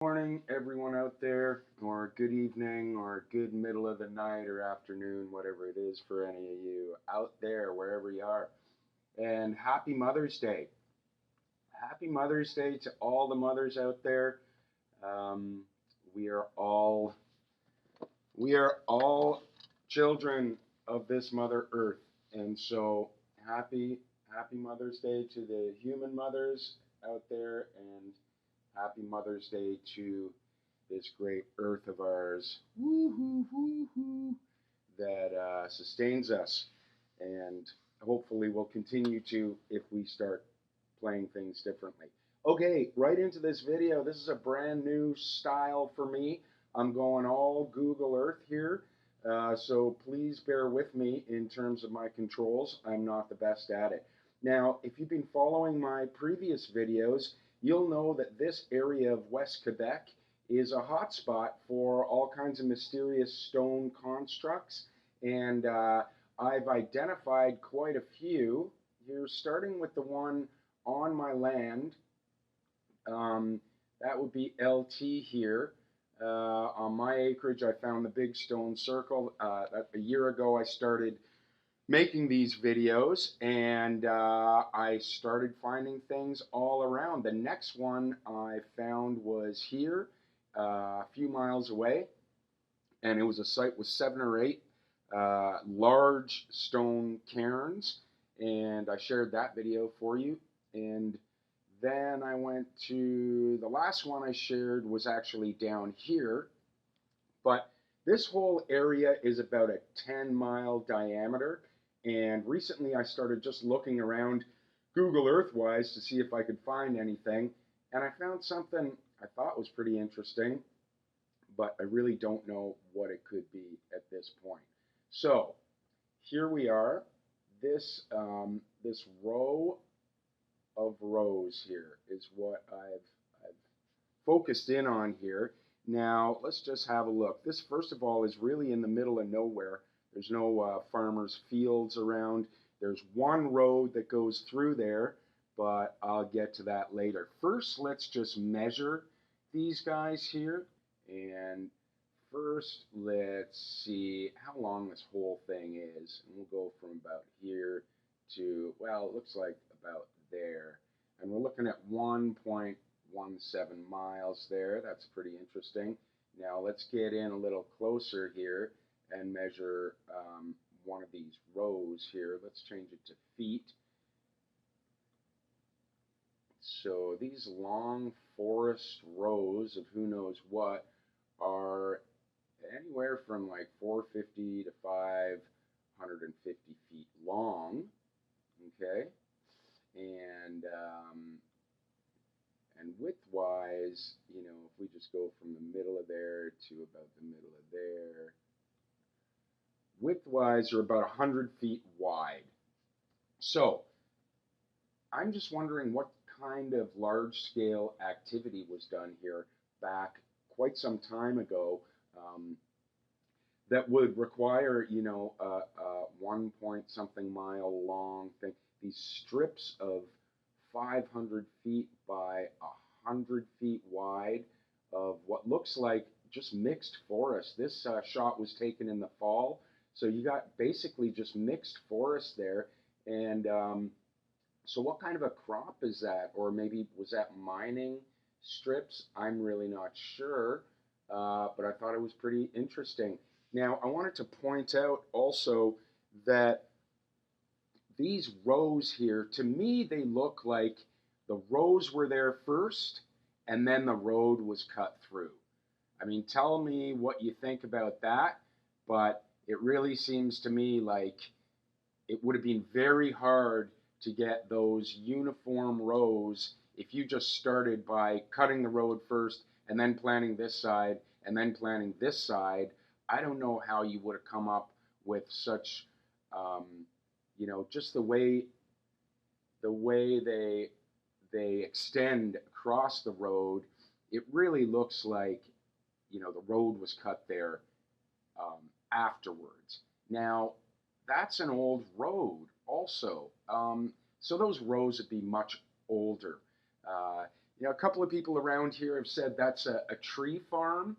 Morning, everyone out there, or good evening, or good middle of the night or afternoon, whatever it is for any of you out there, wherever you are. And happy Mother's Day. Happy Mother's Day to all the mothers out there. Um, we are all we are all children of this Mother Earth, and so happy Mother's Day to the human mothers out there, and happy Mother's Day to this great earth of ours, woo-hoo, woo-hoo, that sustains us, and hopefully will continue to if we start playing things differently. Okay, right into this video. This is a brand new style for me. I'm going all Google Earth here, so please bear with me in terms of my controls. I'm not the best at it. Now, if you've been following my previous videos, you'll know that this area of West Quebec is a hotspot for all kinds of mysterious stone constructs, and I've identified quite a few. Here, starting with the one on my land. Um, that would be LT here. On my acreage, I found the big stone circle. A year ago, I started making these videos, and I started finding things all around. The next one I found was here, a few miles away, and it was a site with 7 or 8 large stone cairns, and I shared that video for you. And then I went to the last one I shared was actually down here, but this whole area is about a 10-mile diameter. And recently I started just looking around Google Earthwise to see if I could find anything. And I found something I thought was pretty interesting, but I really don't know what it could be at this point. So here we are. This row of rows here is what I've focused in on here. Now let's just have a look. This, first of all, is really in the middle of nowhere. There's no farmers' fields around. There's one road that goes through there, but I'll get to that later. First, let's just measure these guys here. And first, let's see how long this whole thing is. And we'll go from about here to, well, it looks like about there. And we're looking at 1.17 miles there. That's pretty interesting. Now let's get in a little closer here and measure one of these rows here. Let's change it to feet. So these long forest rows of who knows what are anywhere from like 450 to 550 feet long. Okay, and width-wise, you know, if we just go from the middle of there to about the middle of there, width-wise are about 100 feet wide. So I'm just wondering what kind of large-scale activity was done here back quite some time ago that would require, you know, a 1 point something mile long thing. These strips of 500 feet by 100 feet wide of what looks like just mixed forest. This shot was taken in the fall, so you got basically just mixed forest there. And so what kind of a crop is that? Or maybe was that mining strips? I'm really not sure, but I thought it was pretty interesting. Now, I wanted to point out also that these rows here, to me, they look like the rows were there first, and then the road was cut through. I mean, tell me what you think about that, but it really seems to me like it would have been very hard to get those uniform rows if you just started by cutting the road first and then planting this side and then planting this side. I don't know how you would have come up with such, you know, just the way they extend across the road. It really looks like, you know, the road was cut there afterwards. Now, that's an old road also. So those rows would be much older. You know, a couple of people around here have said that's a tree farm.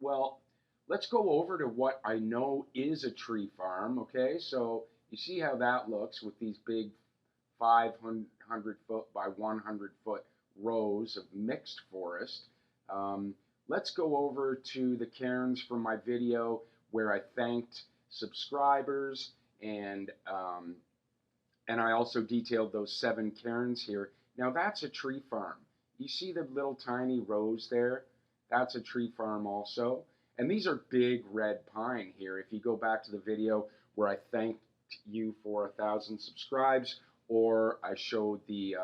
Well, let's go over to what I know is a tree farm, okay? So you see how that looks with these big 500-foot by 100-foot rows of mixed forest. Let's go over to the cairns from my video where I thanked subscribers and I also detailed those 7 cairns here. Now that's a tree farm. You see the little tiny rows there? That's a tree farm also. And these are big red pine here. If you go back to the video where I thanked you for 1,000 subscribes, or I showed the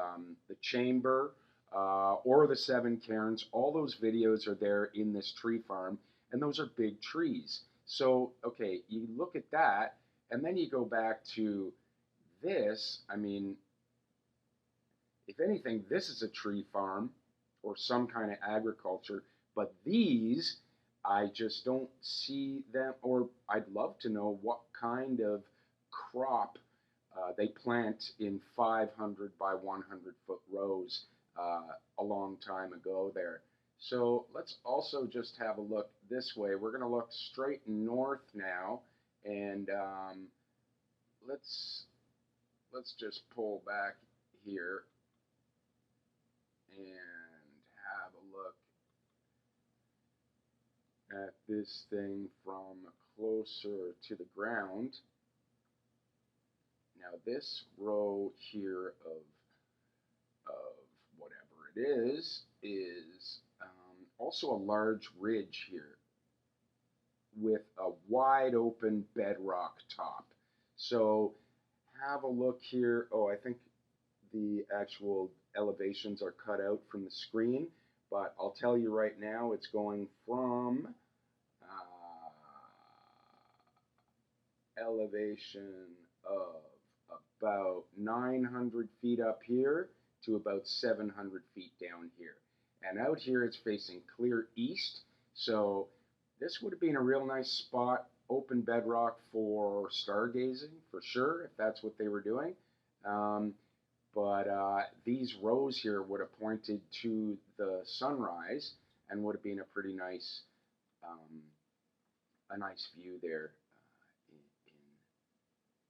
chamber, or the 7 cairns, all those videos are there in this tree farm, and those are big trees. So, okay, you look at that, and then you go back to this. I mean, if anything, this is a tree farm or some kind of agriculture, but these, I just don't see them, or I'd love to know what kind of crop they plant in 500 by 100-foot rows a long time ago there. So let's also just have a look this way. We're going to look straight north now, and let's just pull back here and have a look at this thing from closer to the ground. Now this row here of whatever it is also a large ridge here with a wide open bedrock top. So have a look here. Oh, I think the actual elevations are cut out from the screen, but I'll tell you right now it's going from elevation of about 900 feet up here to about 700 feet down here. And out here it's facing clear east, so this would have been a real nice spot, open bedrock for stargazing for sure, if that's what they were doing. But these rows here would have pointed to the sunrise and would have been a pretty nice, view there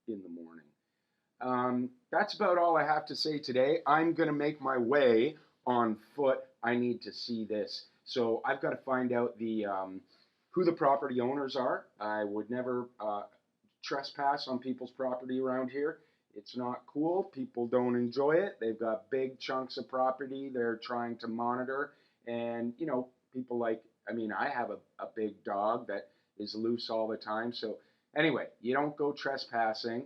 in the morning. That's about all I have to say today. I'm going to make my way on foot. I need to see this. So I've got to find out who the property owners are. I would never trespass on people's property around here. It's not cool. People don't enjoy it. They've got big chunks of property they're trying to monitor. And, you know, people like, I mean, I have a big dog that is loose all the time. So anyway, you don't go trespassing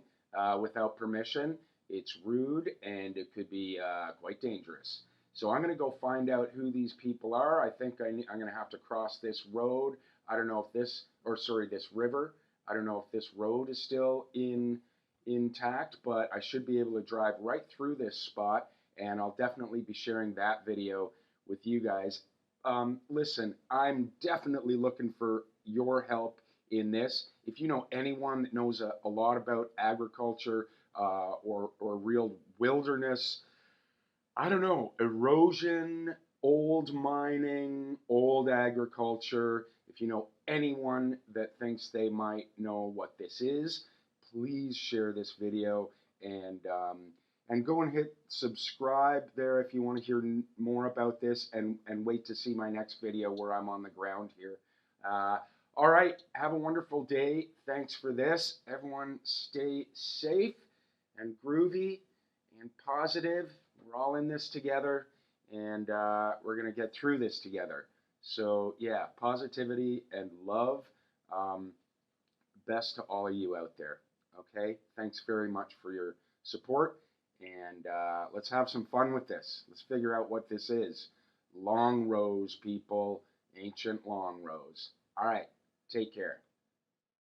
without permission. It's rude and it could be quite dangerous. So I'm going to go find out who these people are. I think I'm going to have to cross this road. I don't know if this river. I don't know if this road is still intact, but I should be able to drive right through this spot, and I'll definitely be sharing that video with you guys. Listen, I'm definitely looking for your help in this. If you know anyone that knows a lot about agriculture or real wilderness, I don't know, erosion, old mining, old agriculture, if you know anyone that thinks they might know what this is, please share this video and go and hit subscribe there if you want to hear more about this, and wait to see my next video where I'm on the ground here. All right, have a wonderful day. Thanks for this. Everyone stay safe and groovy and positive. We're all in this together, and we're going to get through this together. So, yeah, positivity and love. Best to all of you out there. Okay? Thanks very much for your support, and let's have some fun with this. Let's figure out what this is. Long rows, people. Ancient long rows. All right. Take care.